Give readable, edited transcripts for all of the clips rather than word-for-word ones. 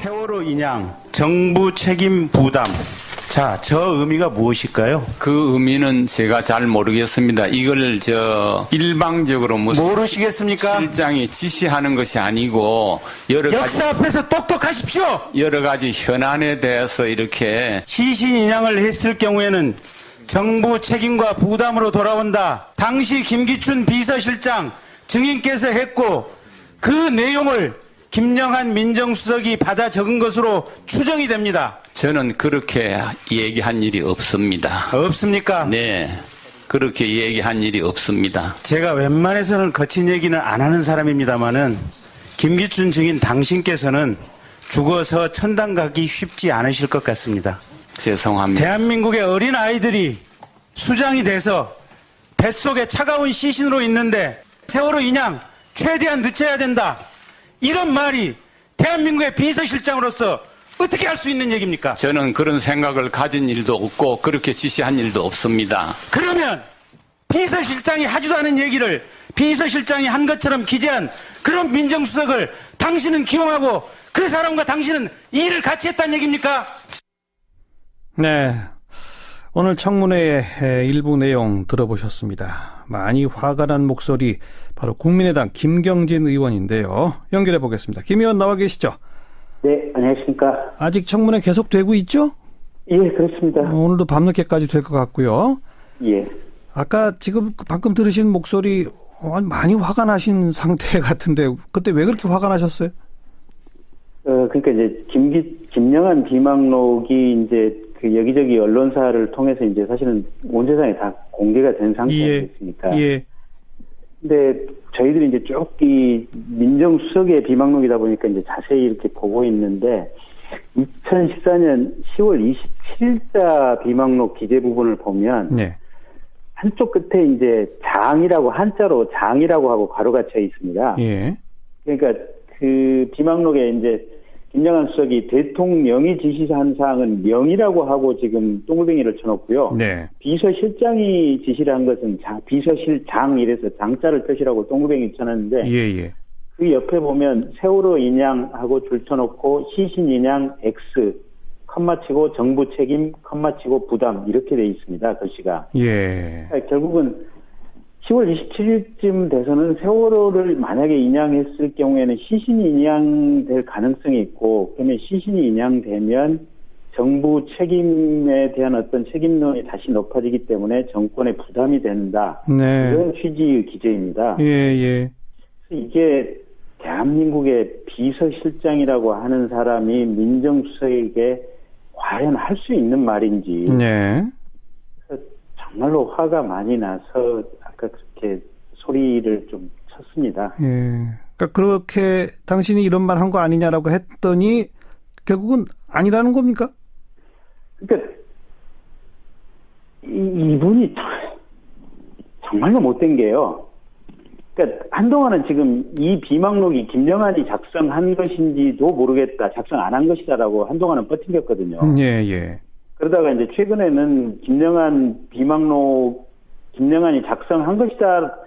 세월호 인양, 정부 책임 부담. 자, 저 의미가 무엇일까요? 그 의미는 제가 잘 모르겠습니다. 이걸 일방적으로 무슨 모르시겠습니까? 실장이 지시하는 것이 아니고 역사 앞에서 똑똑하십시오! 여러 가지 현안에 대해서 이렇게 시신 인양을 했을 경우에는 정부 책임과 부담으로 돌아온다. 당시 김기춘 비서실장 증인께서 했고 그 내용을 김영한 민정수석이 받아 적은 것으로 추정이 됩니다. 저는 그렇게 얘기한 일이 없습니다. 없습니까? 네, 그렇게 얘기한 일이 없습니다. 제가 웬만해서는 거친 얘기는 안 하는 사람입니다만은 김기춘 증인 당신께서는 죽어서 천당 가기 쉽지 않으실 것 같습니다. 죄송합니다. 대한민국의 어린 아이들이 수장이 돼서 뱃속에 차가운 시신으로 있는데 세월호 인양 최대한 늦춰야 된다. 이런 말이 대한민국의 비서실장으로서 어떻게 할 수 있는 얘기입니까? 저는 그런 생각을 가진 일도 없고 그렇게 지시한 일도 없습니다. 그러면 비서실장이 하지도 않은 얘기를 비서실장이 한 것처럼 기재한 그런 민정수석을 당신은 기용하고 그 사람과 당신은 일을 같이 했다는 얘기입니까? 네. 오늘 청문회의 일부 내용 들어보셨습니다. 많이 화가 난 목소리, 바로 국민의당 김경진 의원인데요. 연결해 보겠습니다. 김 의원 나와 계시죠? 네, 안녕하십니까. 아직 청문회 계속되고 있죠? 예, 그렇습니다. 오늘도 밤늦게까지 될 것 같고요. 예. 아까 지금 방금 들으신 목소리 많이 화가 나신 상태 같은데 그때 왜 그렇게 화가 나셨어요? 그러니까 이제 김영한 비망록이 이제 그 여기저기 언론사를 통해서 이제 사실은 온 세상에 다 공개가 된 상태 아니겠습니까? 예. 근데 저희들이 이제 쭉 이 민정수석의 비망록이다 보니까 이제 자세히 이렇게 보고 있는데 2014년 10월 27일자 비망록 기재 부분을 보면 네. 한쪽 끝에 이제 장이라고 한자로 장이라고 하고 괄호가 쳐 있습니다. 예. 그러니까 그 비망록에 이제 김영한 수석이 대통령이 지시한 사항은 명이라고 하고 지금 동글뱅이를 쳐놓고요. 네. 비서실장이 지시를 한 것은 비서실장 이래서 장자를 뜻이라고 동글뱅이 쳐놨는데 예. 그 옆에 보면 세월호 인양하고 줄 쳐놓고 시신 인양 X 컴마 치고 정부 책임 컴마 치고 부담 이렇게 돼 있습니다. 글씨가. 예. 그러니까 결국은 10월 27일쯤 돼서는 세월호를 만약에 인양했을 경우에는 시신이 인양될 가능성이 있고, 그러면 시신이 인양되면 정부 책임에 대한 어떤 책임론이 다시 높아지기 때문에 정권의 부담이 된다. 네. 이런 취지의 기재입니다. 예. 이게 대한민국의 비서실장이라고 하는 사람이 민정수석에게 과연 할 수 있는 말인지. 네. 정말로 화가 많이 나서 아까 그렇게 소리를 좀 쳤습니다. 예. 그러니까 그렇게 당신이 이런 말 한 거 아니냐라고 했더니 결국은 아니라는 겁니까? 그러니까 이분이 정말로 못된 게요. 그러니까 한동안은 지금 이 비망록이 김영한이 작성한 것인지도 모르겠다, 작성 안 한 것이다라고 한동안은 버틴겼거든요. 예. 그러다가 이제 최근에는 김영한이 작성한 것이다,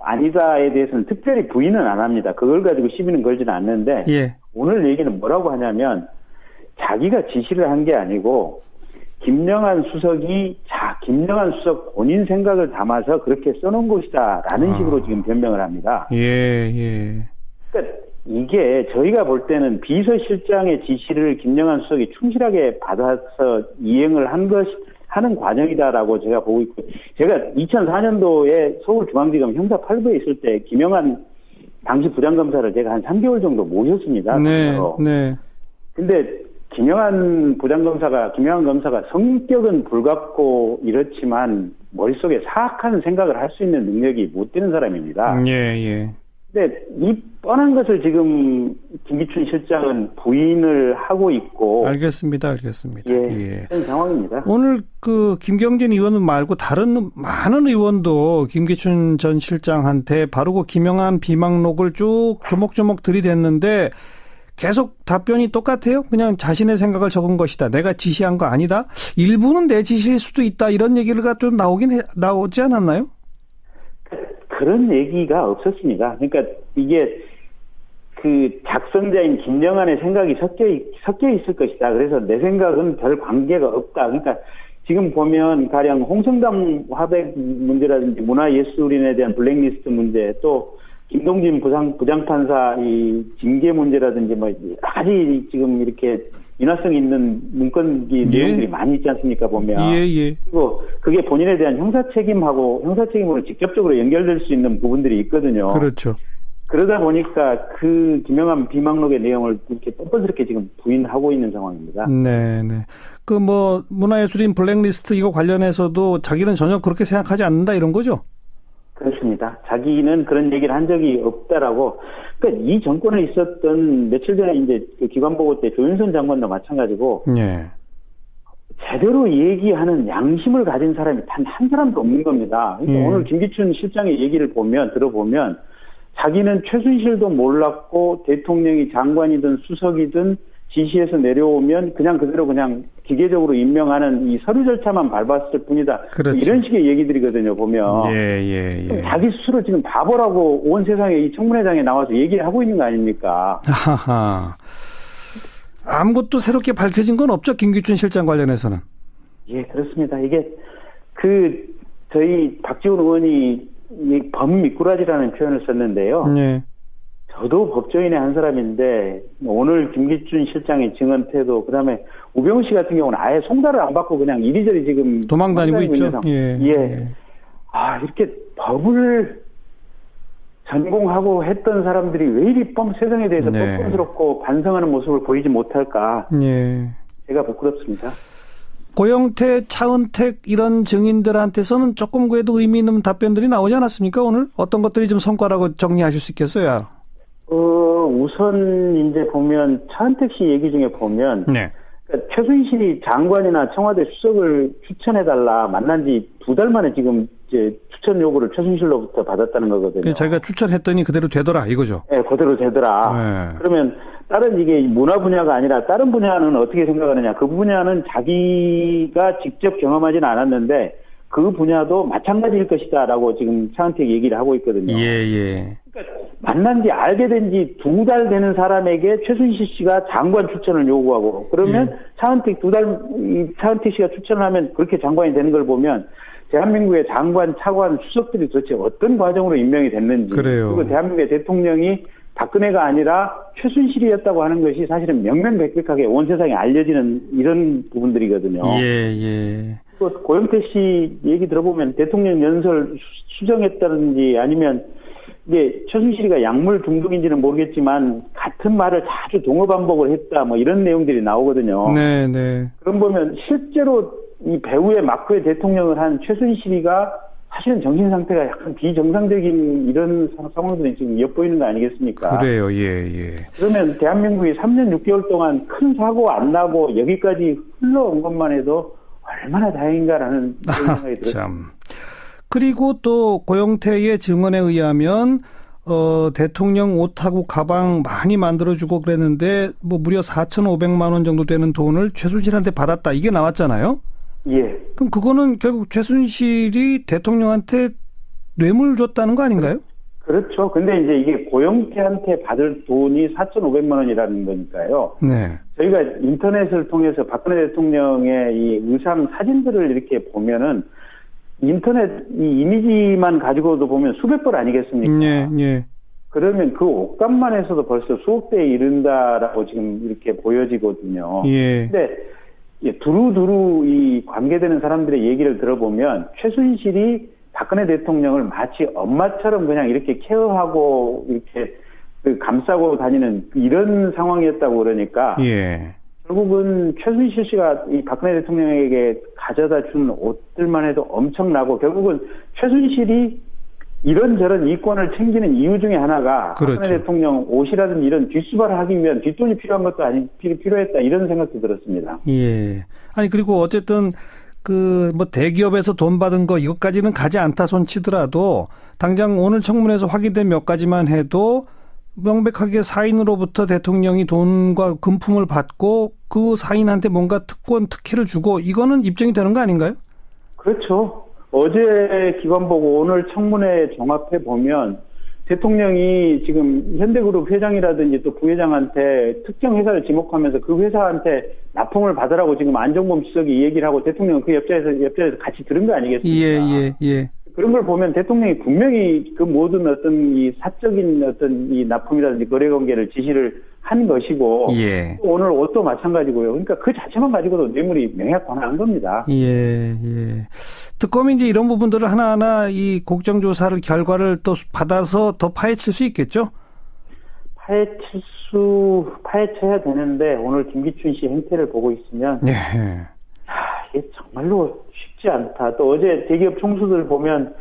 아니다에 대해서는 특별히 부인은 안 합니다. 그걸 가지고 시비는 걸지는 않는데, 예. 오늘 얘기는 뭐라고 하냐면, 자기가 지시를 한 게 아니고, 김영한 수석 본인 생각을 담아서 그렇게 써놓은 것이다라는 식으로 지금 변명을 합니다. 예. 그러니까 이게 저희가 볼 때는 비서실장의 지시를 김영한 수석이 충실하게 받아서 이행을 하는 과정이다라고 제가 보고 있고, 제가 2004년도에 서울중앙지검 형사 8부에 있을 때 김영한 당시 부장검사를 제가 한 3개월 정도 모셨습니다. 네. 근데 김영한 검사가 성격은 불같고 이렇지만 머릿속에 사악한 생각을 할 수 있는 능력이 못 되는 사람입니다. 예. 근데 이 뻔한 것을 지금 김기춘 실장은 부인을 하고 있고. 알겠습니다. 예. 그런 상황입니다. 오늘 그 김경진 의원 말고 다른 많은 의원도 김기춘 전 실장한테 바로 그 김영한 비망록을 쭉 조목조목 들이댔는데 계속 답변이 똑같아요. 그냥 자신의 생각을 적은 것이다. 내가 지시한 거 아니다. 일부는 내 지시일 수도 있다. 이런 얘기가 좀 나오지 않았나요? 그런 얘기가 없었습니다. 그러니까 이게 그 작성자인 김영환의 생각이 섞여 있을 것이다. 그래서 내 생각은 별 관계가 없다. 그러니까 지금 보면 가령 홍성담 화백 문제라든지 문화예술인에 대한 블랙리스트 문제, 또 김동진 부장판사 이 징계 문제라든지 뭐 여러 가지 지금 이렇게 인화성 있는 문건기 내용들이 많이 있지 않습니까, 보면. 예. 그리고 그게 본인에 대한 형사 책임으로 직접적으로 연결될 수 있는 부분들이 있거든요. 그렇죠. 그러다 보니까 그 김영환 비망록의 내용을 이렇게 뻔뻔스럽게 지금 부인하고 있는 상황입니다. 네. 그 뭐 문화예술인 블랙리스트 이거 관련해서도 자기는 전혀 그렇게 생각하지 않는다 이런 거죠? 그렇습니다. 자기는 그런 얘기를 한 적이 없다라고. 그러니까 이 정권에 있었던 며칠 전에 이제 그 기관보고 때 조윤선 장관도 마찬가지고 예. 제대로 얘기하는 양심을 가진 사람이 단 한 사람도 없는 겁니다. 그러니까 오늘 김기춘 실장의 얘기를 들어보면 자기는 최순실도 몰랐고 대통령이 장관이든 수석이든 지시해서 내려오면 그냥 그대로 그냥 기계적으로 임명하는 이 서류 절차만 밟았을 뿐이다. 그렇죠. 이런 식의 얘기들이거든요, 보면. 예. 자기 스스로 지금 바보라고 온 세상에 이 청문회장에 나와서 얘기를 하고 있는 거 아닙니까? 하하. 아무것도 새롭게 밝혀진 건 없죠, 김기춘 실장 관련해서는. 예, 그렇습니다. 이게 저희 박지원 의원이 이 범미꾸라지라는 표현을 썼는데요. 예. 저도 법조인의 한 사람인데 오늘 김기춘 실장의 증언 태도, 그다음에 우병우 씨 같은 경우는 아예 송달을 안 받고 그냥 이리저리 지금 도망다니고 있죠. 예. 아, 이렇게 법을 전공하고 했던 사람들이 왜 이리 세상에 대해서 뻔뻔스럽고 반성하는 모습을 보이지 못할까? 예. 제가 부끄럽습니다. 고영태, 차은택 이런 증인들한테서는 조금 그래도 의미 있는 답변들이 나오지 않았습니까, 오늘? 어떤 것들이 좀 성과라고 정리하실 수 있겠어요? 우선 이제 보면 차은택 씨 얘기 중에 보면 네. 그러니까 최순실이 장관이나 청와대 수석을 추천해달라 만난 지 2달 만에 지금 이제 추천 요구를 최순실로부터 받았다는 거거든요. 자기가 추천했더니 그대로 되더라 이거죠. 네, 그대로 되더라. 네. 그러면 다른 이게 문화 분야가 아니라 다른 분야는 어떻게 생각하느냐? 그 분야는 자기가 직접 경험하지는 않았는데 그 분야도 마찬가지일 것이다라고 지금 차은택 얘기를 하고 있거든요. 예. 그러니까 만난 지 알게 된 지 2달 되는 사람에게 최순실 씨가 장관 추천을 요구하고 그러면 차은택 씨가 추천을 하면 그렇게 장관이 되는 걸 보면 대한민국의 장관, 차관, 수석들이 도대체 어떤 과정으로 임명이 됐는지, 그래요. 그리고 대한민국의 대통령이 박근혜가 아니라 최순실이었다고 하는 것이 사실은 명명백백하게 온 세상에 알려지는 이런 부분들이거든요. 예. 또 고영태 씨 얘기 들어보면 대통령 연설 수정했다든지 아니면 이게 최순실이가 약물 중독인지는 모르겠지만 같은 말을 자주 동어 반복을 했다 뭐 이런 내용들이 나오거든요. 네. 그럼 보면 실제로 이 배우의 마크의 대통령을 한 최순실이가 사실은 정신 상태가 약간 비정상적인 이런 상황들이 지금 엿보이는 거 아니겠습니까? 그래요. 예. 그러면 대한민국이 3년 6개월 동안 큰 사고 안 나고 여기까지 흘러온 것만 해도 얼마나 다행인가라는 생각이 들었습니다. 참. 그리고 또 고영태의 증언에 의하면 대통령 옷하고 가방 많이 만들어주고 그랬는데 뭐 무려 4,500만 원 정도 되는 돈을 최순실한테 받았다 이게 나왔잖아요. 예. 그럼 그거는 결국 최순실이 대통령한테 뇌물 줬다는 거 아닌가요? 그렇죠. 근데 이제 이게 고영태한테 받을 돈이 4,500만 원이라는 거니까요. 네. 저희가 인터넷을 통해서 박근혜 대통령의 이 의상 사진들을 이렇게 보면은 인터넷 이 이미지만 가지고도 보면 수백 벌 아니겠습니까? 예. 그러면 그 옷값만 해서도 벌써 수억 대에 이른다라고 지금 이렇게 보여지거든요. 예. 근데 두루두루 이 관계되는 사람들의 얘기를 들어보면 최순실이 박근혜 대통령을 마치 엄마처럼 그냥 이렇게 케어하고 이렇게 감싸고 다니는 이런 상황이었다고 그러니까 예. 결국은 최순실 씨가 이 박근혜 대통령에게 가져다 준 옷들만 해도 엄청나고 결국은 최순실이 이런저런 이권을 챙기는 이유 중에 하나가 그렇죠. 박근혜 대통령 옷이라든지 이런 뒷수발을 하기 위한 뒷돈이 필요한 것도 필요했다 이런 생각도 들었습니다. 예. 아니 그리고 어쨌든 뭐 대기업에서 돈 받은 거 이것까지는 가지 않다 손 치더라도 당장 오늘 청문회에서 확인된 몇 가지만 해도 명백하게 사인으로부터 대통령이 돈과 금품을 받고 그 사인한테 뭔가 특혜를 주고 이거는 입증이 되는 거 아닌가요? 그렇죠. 어제 기관 보고 오늘 청문회 종합해 보면 대통령이 지금 현대그룹 회장이라든지 또 부회장한테 특정 회사를 지목하면서 그 회사한테 납품을 받으라고 지금 안종범 수석이 이 얘기를 하고 대통령은 그 옆자리에서 같이 들은 거 아니겠습니까? 예. 그런 걸 보면 대통령이 분명히 그 모든 어떤 이 사적인 어떤 이 납품이라든지 거래 관계를 지시를 한 것이고 예. 오늘 옷도 마찬가지고요. 그러니까 그 자체만 가지고도 뇌물이 명약 관할한 겁니다. 예. 특검이 이제 이런 부분들을 하나하나 이 국정조사를 결과를 또 받아서 더 파헤칠 수 있겠죠? 파헤쳐야 되는데 오늘 김기춘 씨 행태를 보고 있으면 예. 이게 정말로 쉽지 않다. 또 어제 대기업 총수들 보면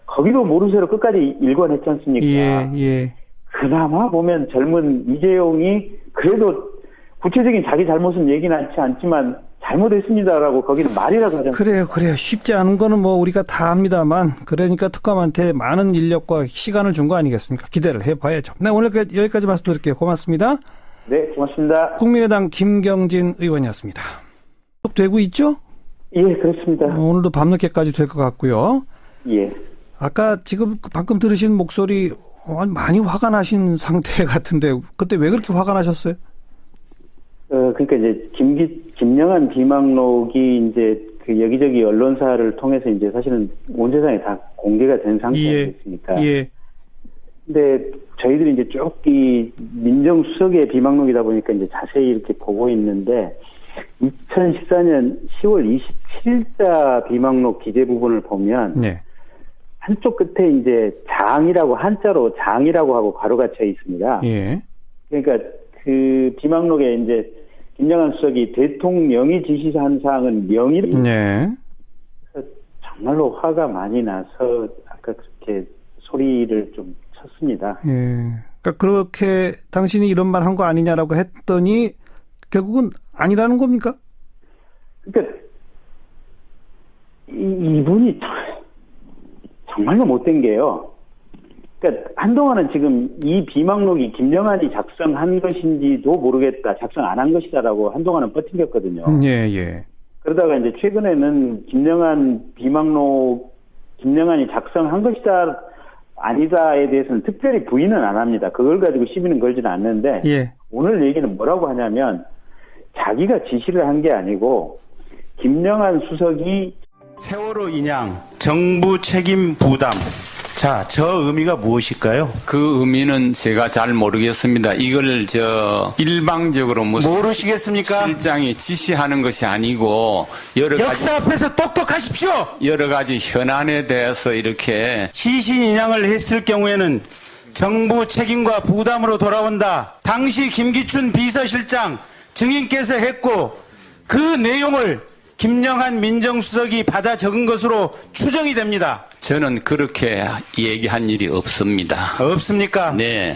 거기도 모르쇠로 끝까지 일관했지 않습니까? 예. 그나마 보면 젊은 이재용이 그래도 구체적인 자기 잘못은 얘기는 않지만 잘못했습니다라고 거기는 말이라도 하잖아요. 그래요. 쉽지 않은 거는 뭐 우리가 다 압니다만 그러니까 특검한테 많은 인력과 시간을 준 거 아니겠습니까? 기대를 해봐야죠. 네, 오늘 여기까지 말씀드릴게요. 고맙습니다. 네, 고맙습니다. 국민의당 김경진 의원이었습니다. 되고 있죠? 예, 그렇습니다. 오늘도 밤늦게까지 될 것 같고요. 예. 아까 지금 방금 들으신 목소리 많이 화가 나신 상태 같은데 그때 왜 그렇게 화가 나셨어요? 그러니까 이제 김영한 비망록이 이제 그 여기저기 언론사를 통해서 이제 사실은 온 세상에 다 공개가 된 상태 아니겠습니까? 예. 근데 저희들이 이제 쭉 이 민정수석의 비망록이다 보니까 이제 자세히 이렇게 보고 있는데 2014년 10월 27일자 비망록 기재 부분을 보면 네. 한쪽 끝에 이제 장이라고 한자로 장이라고 하고 괄호가 쳐 있습니다. 예. 그러니까 그 비망록에 이제 김영한 수석이 대통령이 지시한 사항은 명의를 네. 정말로 화가 많이 나서 아까 그렇게 소리를 좀 쳤습니다. 예. 그러니까 그렇게 당신이 이런 말 한 거 아니냐라고 했더니 결국은 아니라는 겁니까? 그러니까 이분이 정말로 못된 게요. 그러니까 한동안은 지금 이 비망록이 김영한이 작성한 것인지도 모르겠다, 작성 안 한 것이다라고 한동안은 버틴겼거든요. 예. 그러다가 이제 최근에는 김영한이 작성한 것이다, 아니다에 대해서는 특별히 부인은 안 합니다. 그걸 가지고 시비는 걸지는 않는데 예. 오늘 얘기는 뭐라고 하냐면 자기가 지시를 한 게 아니고 김영한 수석이 세월호 인양, 정부 책임 부담. 자, 저 의미가 무엇일까요? 그 의미는 제가 잘 모르겠습니다. 이걸 일방적으로 무슨 모르시겠습니까? 실장이 지시하는 것이 아니고 역사 앞에서 똑똑하십시오! 여러 가지 현안에 대해서 이렇게 시신 인양을 했을 경우에는 정부 책임과 부담으로 돌아온다. 당시 김기춘 비서실장 증인께서 했고 그 내용을 김영한 민정수석이 받아 적은 것으로 추정이 됩니다. 저는 그렇게 얘기한 일이 없습니다. 없습니까? 네.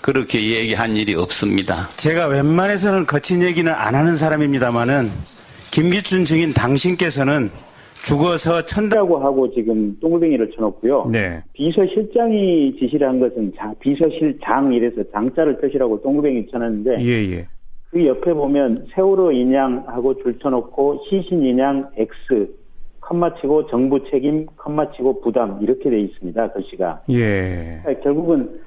그렇게 얘기한 일이 없습니다. 제가 웬만해서는 거친 얘기는 안 하는 사람입니다만은 김기춘 증인 당신께서는 죽어서 천다고 하고 지금 동글뱅이를 쳐놓고요. 네. 비서실장이 지시를 한 것은 비서실장 이래서 장자를 뜻이라고 동글뱅이 쳐놨는데 예. 그 옆에 보면 세월호 인양하고 줄 쳐놓고 시신 인양 X 컴마 치고 정부 책임 컴마 치고 부담 이렇게 돼 있습니다. 글씨가. 예. 그러니까 결국은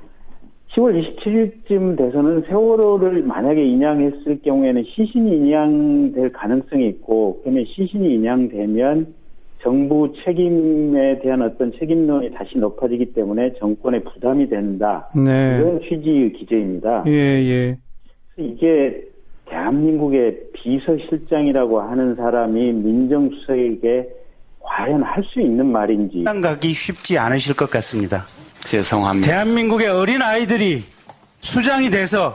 10월 27일쯤 돼서는 세월호를 만약에 인양했을 경우에는 시신이 인양될 가능성이 있고 그러면 시신이 인양되면 정부 책임에 대한 어떤 책임론이 다시 높아지기 때문에 정권의 부담이 된다. 네. 이런 취지의 기재입니다. 예. 이게 대한민국의 비서실장이라고 하는 사람이 민정수석에게 과연 할 수 있는 말인지 가기 쉽지 않으실 것 같습니다. 죄송합니다. 대한민국의 어린 아이들이 수장이 돼서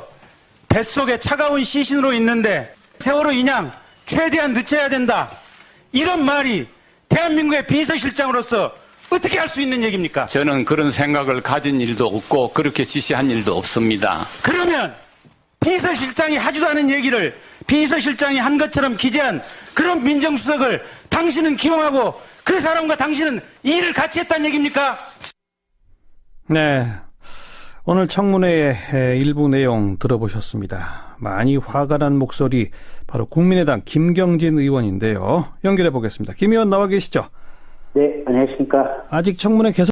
뱃속에 차가운 시신으로 있는데 세월호 인양 최대한 늦춰야 된다. 이런 말이 대한민국의 비서실장으로서 어떻게 할 수 있는 얘기입니까? 저는 그런 생각을 가진 일도 없고 그렇게 지시한 일도 없습니다. 그러면 비서실장이 하지도 않은 얘기를 비서실장이 한 것처럼 기재한 그런 민정수석을 당신은 기용하고 그 사람과 당신은 일을 같이 했다는 얘기입니까? 네. 오늘 청문회의 일부 내용 들어보셨습니다. 많이 화가 난 목소리 바로 국민의당 김경진 의원인데요. 연결해 보겠습니다. 김 의원 나와 계시죠? 네, 안녕하십니까. 아직 청문회 계속